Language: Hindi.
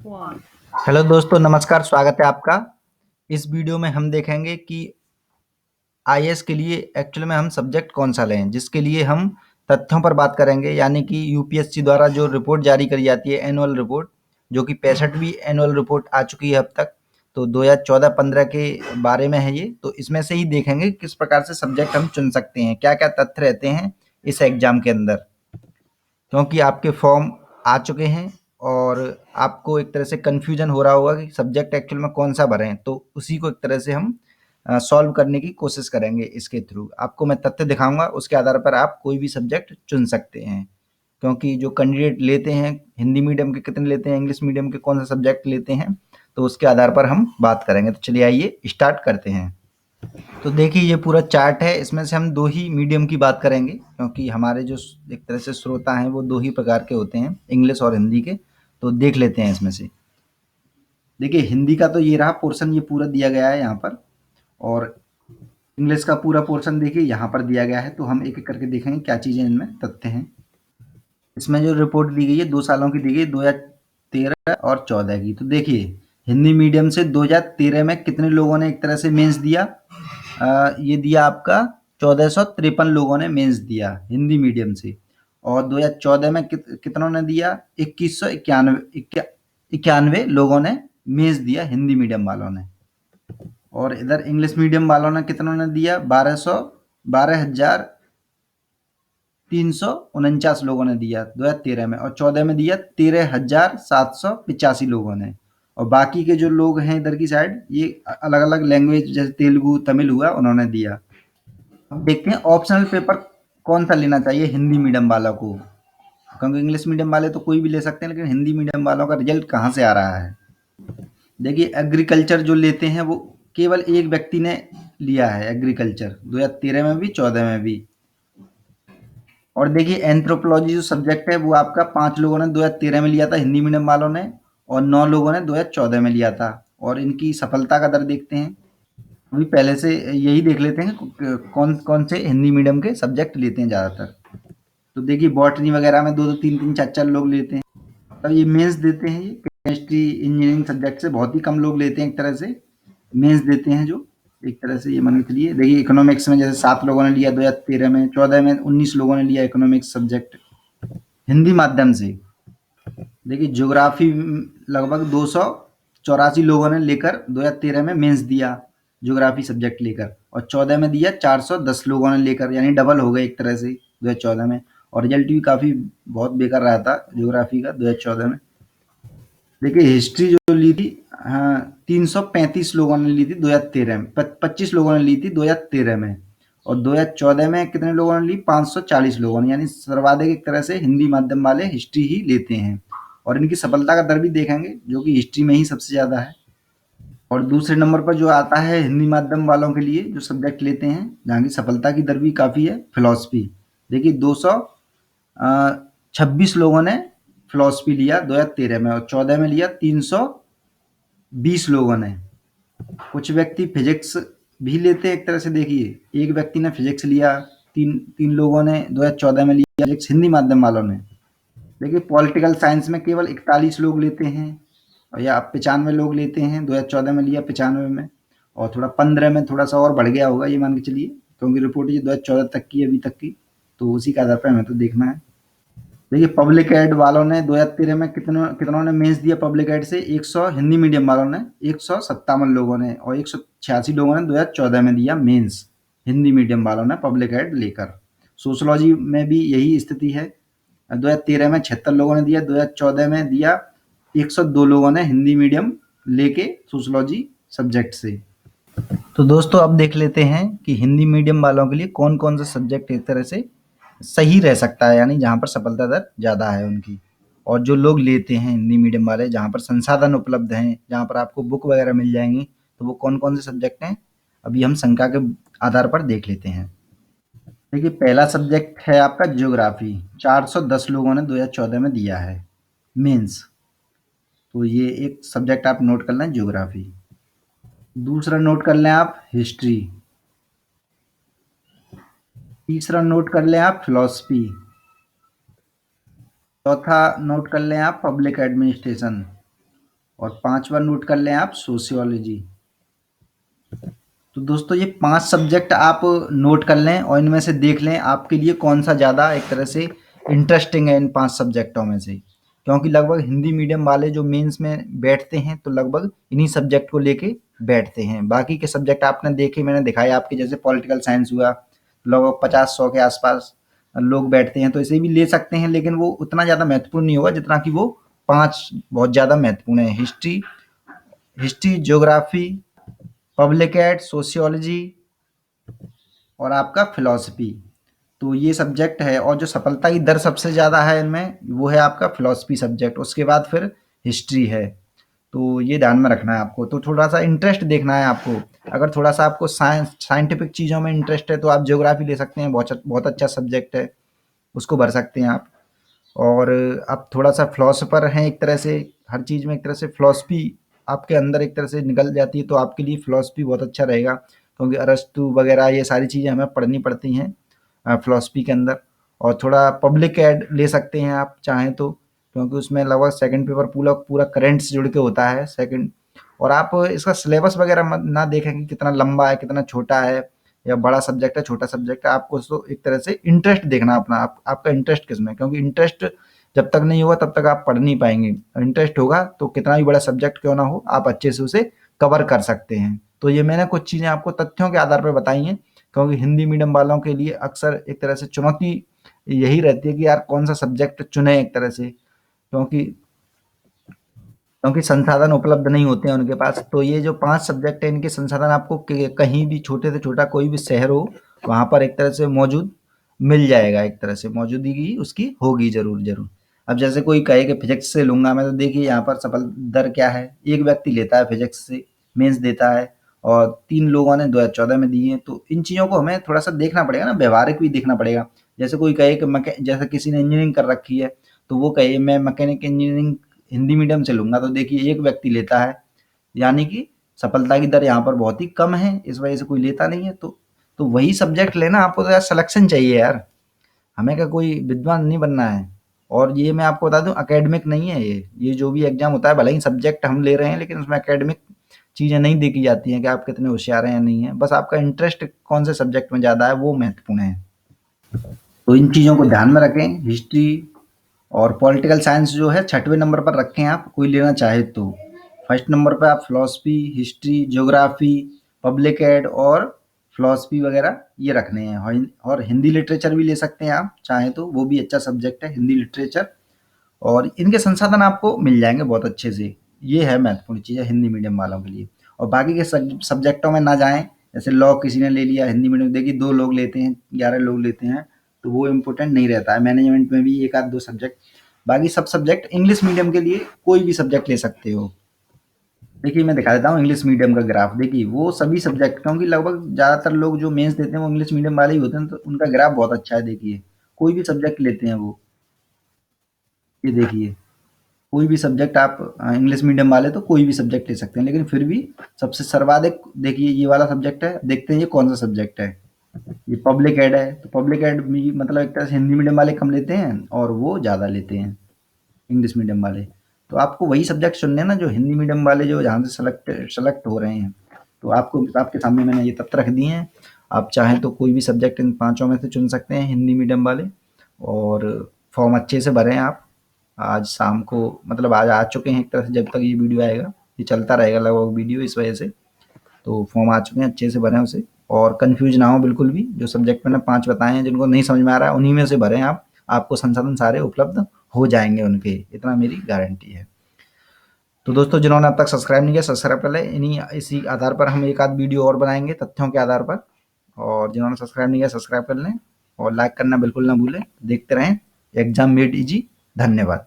One. हेलो दोस्तों, नमस्कार। स्वागत है आपका। इस वीडियो में हम देखेंगे कि आईएएस के लिए एक्चुअल में हम सब्जेक्ट कौन सा लें, जिसके लिए हम तथ्यों पर बात करेंगे। यानी कि यूपीएससी द्वारा जो रिपोर्ट जारी करी जाती है, एनुअल रिपोर्ट, जो कि 65वीं एनुअल रिपोर्ट आ चुकी है अब तक। तो 2014-15 के बारे में है ये। तो इसमें से ही देखेंगे किस प्रकार से सब्जेक्ट हम चुन सकते हैं, क्या क्या तथ्य रहते हैं इस एग्जाम के अंदर। क्योंकि आपके फॉर्म आ चुके हैं और आपको एक तरह से कन्फ्यूजन हो रहा होगा कि सब्जेक्ट एक्चुअल में कौन सा भरें, तो उसी को एक तरह से हम सॉल्व करने की कोशिश करेंगे। इसके थ्रू आपको मैं तथ्य दिखाऊंगा, उसके आधार पर आप कोई भी सब्जेक्ट चुन सकते हैं। क्योंकि जो कैंडिडेट लेते हैं, हिंदी मीडियम के कितने लेते हैं, इंग्लिश मीडियम के कौन सा सब्जेक्ट लेते हैं, तो उसके आधार पर हम बात करेंगे। तो चलिए आइए स्टार्ट करते हैं। तो देखिए, ये पूरा चार्ट है। इसमें से हम दो ही मीडियम की बात करेंगे, क्योंकि हमारे जो एक तरह से श्रोता हैं वो दो ही प्रकार के होते हैं, इंग्लिश और हिंदी के। तो देख लेते हैं इसमें से। देखिए, हिंदी का तो ये रहा पोर्शन, ये पूरा दिया गया है यहाँ पर। और इंग्लिश का पूरा पोर्शन देखिए यहाँ पर दिया गया है। तो हम एक एक करके देखेंगे क्या चीज़ें इनमें तथ्य हैं। इसमें जो रिपोर्ट दी गई है 2 सालों की दी गई, 2013 और 14 की। तो देखिए, हिंदी मीडियम से 2013 में कितने लोगों ने एक तरह से मेंस दिया। ये दिया आपका 1453 लोगों ने मेंस दिया हिंदी मीडियम से। और 2014 में कितनों ने दिया, 2191 लोगों ने मेंस दिया हिंदी मीडियम वालों ने। और इधर इंग्लिश मीडियम वालों ने कितनों ने दिया, 12,349 लोगों ने दिया 2013 में। और 14 में दिया 13,785 लोगों ने। और बाकी के जो लोग हैं इधर की साइड, ये अलग अलग लैंग्वेज जैसे तेलुगु तमिल हुआ, उन्होंने दिया। अब देखते हैं ऑप्शनल पेपर कौन सा लेना चाहिए हिंदी मीडियम वालों को। क्योंकि इंग्लिश मीडियम वाले तो कोई भी ले सकते हैं, लेकिन हिंदी मीडियम वालों का रिजल्ट कहाँ से आ रहा है। देखिए, एग्रीकल्चर जो लेते हैं वो केवल एक व्यक्ति ने लिया है एग्रीकल्चर, 2013 में भी 14 में भी। और देखिए, एंथ्रोपोलॉजी जो सब्जेक्ट है वो आपका 5 लोगों ने 2013 में लिया था हिंदी मीडियम वालों ने, और 9 लोगों ने 2014 में लिया था। और इनकी सफलता का दर देखते हैं। अभी पहले से यही देख लेते हैं कौन कौन से हिंदी मीडियम के सब्जेक्ट लेते हैं ज़्यादातर। तो देखिए, बॉटनी वगैरह में 2-2 3-3 4-4 लोग लेते हैं। तब ये मेंस देते हैं। ये केमिस्ट्री इंजीनियरिंग सब्जेक्ट से बहुत ही कम लोग लेते हैं एक तरह से। मेंस देते हैं जो एक तरह से, ये मान के चलिए। देखिए, इकोनॉमिक्स में जैसे 7 लोगों ने लिया 2013 में, 14 में 19 लोगों ने लिया इकोनॉमिक्स सब्जेक्ट हिंदी माध्यम से। देखिए, ज्योग्राफी लगभग 284 लोगों ने लेकर 2013 में मेंस दिया ज्योग्राफी सब्जेक्ट लेकर। और 14 में दिया 410 लोगों ने लेकर, यानी डबल हो गए एक तरह से 2014 में। और रिजल्ट भी काफ़ी बहुत बेकार रहा था ज्योग्राफी का 2014 में। देखिए, हिस्ट्री जो ली थी, हाँ, 335 लोगों ने ली थी 2013 में, 25 लोगों ने ली थी 2013 में। और 2014 में कितने लोगों ने ली, 540 लोगों ने। यानी सर्वाधिक एक तरह से हिंदी माध्यम वाले हिस्ट्री ही लेते हैं। और इनकी सफलता का दर भी देखेंगे, जो कि हिस्ट्री में ही सबसे ज़्यादा है। और दूसरे नंबर पर जो आता है हिंदी माध्यम वालों के लिए जो सब्जेक्ट लेते हैं, जहाँ की सफलता की दर भी काफ़ी है, फिलॉसफी। देखिए, 226 लोगों ने फिलॉसफी लिया 2013 में, और 14 में लिया 320 लोगों ने। कुछ व्यक्ति फिजिक्स भी लेते हैं एक तरह से। देखिए, एक व्यक्ति ने फिजिक्स लिया, तीन तीन लोगों ने 2014 में लिया फिजिक्स हिंदी माध्यम वालों ने। देखिए, पॉलिटिकल साइंस में केवल 41 लोग लेते हैं, और या 95 लोग लेते हैं, 2014 में लिया 95 में। और थोड़ा 15 में थोड़ा सा और बढ़ गया होगा, ये मान के चलिए, क्योंकि रिपोर्ट ये 2014 तक की अभी तक की। तो उसी के आधार पर हमें तो देखना है। देखिए, पब्लिक एड वालों ने 2013 में कितनों ने मेंस दिया पब्लिक एड से, 100 हिंदी मीडियम वालों ने 157 लोगों ने, और 186 लोगों ने 2014 में दिया मेंस हिंदी मीडियम वालों ने पब्लिक एड लेकर। सोशोलॉजी में भी यही स्थिति है। 2013 में 76 लोगों ने दिया, 2014 में दिया 102 लोगों ने हिंदी मीडियम लेके सोशोलॉजी सब्जेक्ट से। तो दोस्तों, अब देख लेते हैं कि हिंदी मीडियम वालों के लिए कौन कौन सा सब्जेक्ट एक तरह से सही रह सकता है, यानी जहाँ पर सफलता दर ज़्यादा है उनकी। और जो लोग लेते हैं हिंदी मीडियम वाले, जहाँ पर संसाधन उपलब्ध हैं, जहाँ पर आपको बुक वगैरह मिल जाएंगी, तो वो कौन कौन से सब्जेक्ट हैं, अभी हम संख्या के आधार पर देख लेते हैं। देखिए, पहला सब्जेक्ट है आपका ज्योग्राफी, 410 लोगों ने 2014 में दिया है मेंस। तो ये एक सब्जेक्ट आप नोट कर लें, ज्योग्राफी। दूसरा नोट कर लें आप हिस्ट्री। तीसरा नोट कर लें आप फिलॉसफी। चौथा नोट कर लें आप पब्लिक एडमिनिस्ट्रेशन। और 5वां नोट कर लें आप सोशियोलॉजी। तो दोस्तों ये 5 सब्जेक्ट आप नोट कर लें और इनमें से देख लें आपके लिए कौन-सा ज़्यादा एक तरह से इंटरेस्टिंग है इन 5 सब्जेक्टों में से। क्योंकि लगभग हिंदी मीडियम वाले जो मेंस में बैठते हैं तो लगभग इन्हीं सब्जेक्ट को लेके बैठते हैं। बाकी के सब्जेक्ट आपने देखे मैंने दिखाए आपके जैसे पॉलिटिकल साइंस हुआ, लगभग 50-100 के आस-पास लोग बैठते हैं तो इसे भी ले सकते हैं लेकिन वो उतना ज़्यादा महत्वपूर्ण नहीं होगा जितना कि वो 5 बहुत ज़्यादा महत्वपूर्ण है। History history, geography, public ad, sociology और आपका फिलॉसफी। तो ये सब्जेक्ट है और जो सफलता की दर सबसे ज़्यादा है इनमें वो है आपका फिलॉसफी सब्जेक्ट, उसके बाद फिर हिस्ट्री है। तो ये ध्यान में रखना है आपको। तो थोड़ा-सा इंटरेस्ट देखना है आपको। अगर थोड़ा-सा आपको साइंटिफिक चीज़ों में इंटरेस्ट है तो आप ज्योग्राफी ले सकते हैं, बहुत अच्छा सब्जेक्ट है, उसको भर सकते हैं आप। और आप थोड़ा-सा फिलॉसफर हैं एक तरह से, हर चीज़ में एक तरह से फिलॉसफी आपके अंदर एक तरह से निकल जाती है, तो आपके लिए फिलॉसफी बहुत अच्छा रहेगा। क्योंकि अरस्तू वगैरह ये सारी चीज़ें हमें पढ़नी पड़ती हैं फिलॉसफी के अंदर। और थोड़ा पब्लिक एड ले सकते हैं आप चाहें तो, क्योंकि उसमें लगभग सेकंड पेपर पूरा पूरा करंट से जुड़ के होता है सेकंड। और आप इसका सिलेबस वगैरह मत ना देखें कि कितना लंबा है, कितना छोटा है या बड़ा सब्जेक्ट है, छोटा सब्जेक्ट है। आपको उसको एक तरह से इंटरेस्ट देखना अपना, आपका इंटरेस्ट किसमें है, क्योंकि इंटरेस्ट जब तक नहीं होगा तब तक आप पढ़ नहीं पाएँगे। इंटरेस्ट होगा तो कितना भी बड़ा सब्जेक्ट क्यों ना हो, आप अच्छे से उसे कवर कर सकते हैं। तो ये मैंने कुछ चीज़ें आपको तथ्यों के आधार पे बताई हैं, क्योंकि हिंदी मीडियम वालों के लिए अक्सर एक तरह से चुनौती यही रहती है कि यार कौन-सा सब्जेक्ट चुनें एक तरह से, क्योंकि क्योंकि संसाधन उपलब्ध नहीं होते हैं उनके पास। तो ये जो 5 सब्जेक्ट हैं इनके संसाधन आपको कहीं भी छोटे से छोटा कोई भी शहर हो वहाँ पर एक तरह से मौजूद मिल जाएगा, एक तरह से मौजूदगी उसकी होगी ज़रूर ज़रूर। अब जैसे कोई कहे कि फिजिक्स से लूँगा मैं, तो देखिए यहाँ पर सफल दर क्या है, एक व्यक्ति लेता है फिजिक्स से मेंस देता है और 3 लोगों ने 2014 में दिए हैं। तो इन चीज़ों को हमें थोड़ा सा देखना पड़ेगा ना, व्यवहारिक भी देखना पड़ेगा। जैसे कोई कहे कि जैसे किसी ने इंजीनियरिंग कर रखी है तो वो कहे मैं मैकेनिक इंजीनियरिंग हिंदी मीडियम से लूँगा, तो देखिए एक व्यक्ति लेता है, यानी कि सफलता की दर यहाँ पर बहुत ही कम है, इस वजह से कोई लेता नहीं है। तो वही सब्जेक्ट लेना, आपको तो यार सिलेक्शन चाहिए यार, हमें क्या कोई विद्वान नहीं बनना है। और ये मैं आपको बता दूँ एकेडमिक नहीं है ये जो भी एग्ज़ाम होता है भले ही सब्जेक्ट हम ले रहे हैं लेकिन उसमें एकेडमिक चीज़ें नहीं देखी जाती हैं कि आप कितने होशियार हैं या नहीं हैं। बस आपका इंटरेस्ट कौन से सब्जेक्ट में ज़्यादा है वो महत्वपूर्ण है। तो इन चीज़ों को ध्यान में रखें। हिस्ट्री और पॉलिटिकल साइंस जो है 6वें नंबर पर रखें आप, कोई लेना चाहे तो। फर्स्ट नंबर पे आप philosophy, history, geography, public ad और फिलॉसफी वगैरह ये रखने हैं। और हिंदी लिटरेचर भी ले सकते हैं आप चाहें तो, वो भी अच्छा सब्जेक्ट है हिंदी लिटरेचर। और इनके संसाधन आपको मिल जाएंगे बहुत अच्छे से। ये है महत्वपूर्ण चीज़ है हिंदी मीडियम वालों के लिए। और बाकी के सब्जेक्टों में ना जाएं, जैसे लॉ किसी ने ले लिया हिंदी मीडियम, देखिए 2 लोग लेते हैं, 11 लोग लेते हैं, तो वो इम्पोर्टेंट नहीं रहता है। मैनेजमेंट में भी एक आध दो सब्जेक्ट, बाकी सब सब्जेक्ट इंग्लिश मीडियम के लिए कोई भी सब्जेक्ट ले सकते हो। देखिए मैं दिखा देता हूँ इंग्लिश मीडियम का ग्राफ। देखिए वो सभी सब्जेक्ट, क्योंकि लगभग ज़्यादातर लोग जो मेंस देते हैं वो इंग्लिश मीडियम वाले ही होते हैं, तो उनका ग्राफ बहुत अच्छा है। देखिए कोई भी सब्जेक्ट लेते हैं वो, ये देखिए कोई भी सब्जेक्ट आप इंग्लिश मीडियम वाले तो कोई भी सब्जेक्ट ले सकते हैं, लेकिन फिर भी सबसे सर्वाधिक देखिए ये वाला सब्जेक्ट है। देखते हैं ये कौन सा सब्जेक्ट है, ये पब्लिक एड है। तो पब्लिक एड भी मतलब एक तरह से हिंदी मीडियम वाले कम लेते हैं और वो ज़्यादा लेते हैं इंग्लिश मीडियम वाले। तो आपको वही सब्जेक्ट चुनने हैं ना जो हिंदी मीडियम वाले जो जहाँ से सेलेक्ट सेलेक्ट हो रहे हैं। तो आपको आपके सामने मैंने ये तथ्य रख दिए हैं। आप चाहें तो कोई भी सब्जेक्ट इन पाँचों में से चुन सकते हैं हिंदी मीडियम वाले। और फॉर्म अच्छे से भरें आप। आज शाम को मतलब आज आ चुके हैं एक तरह से, जब तक ये वीडियो आएगा ये चलता रहेगा लगभग वीडियो, इस वजह से। तो फॉर्म आ चुके हैं, अच्छे से भरें उसे और कन्फ्यूज ना हो बिल्कुल भी। जो सब्जेक्ट मैंने 5 बताए हैं जिनको नहीं समझ में आ रहा है उन्हीं में से भरें आप, आपको संसाधन सारे उपलब्ध हो जाएँगे उनके, इतना मेरी गारंटी है। तो दोस्तों जिन्होंने अब तक सब्सक्राइब नहीं किया सब्सक्राइब कर लें। इसी आधार पर हम एक आध वीडियो और बनाएँगे तथ्यों के आधार पर। और जिन्होंने सब्सक्राइब नहीं किया सब्सक्राइब कर लें और लाइक करना बिल्कुल ना भूलें। देखते रहें एग्ज़ाम मेड ईजी। धन्यवाद।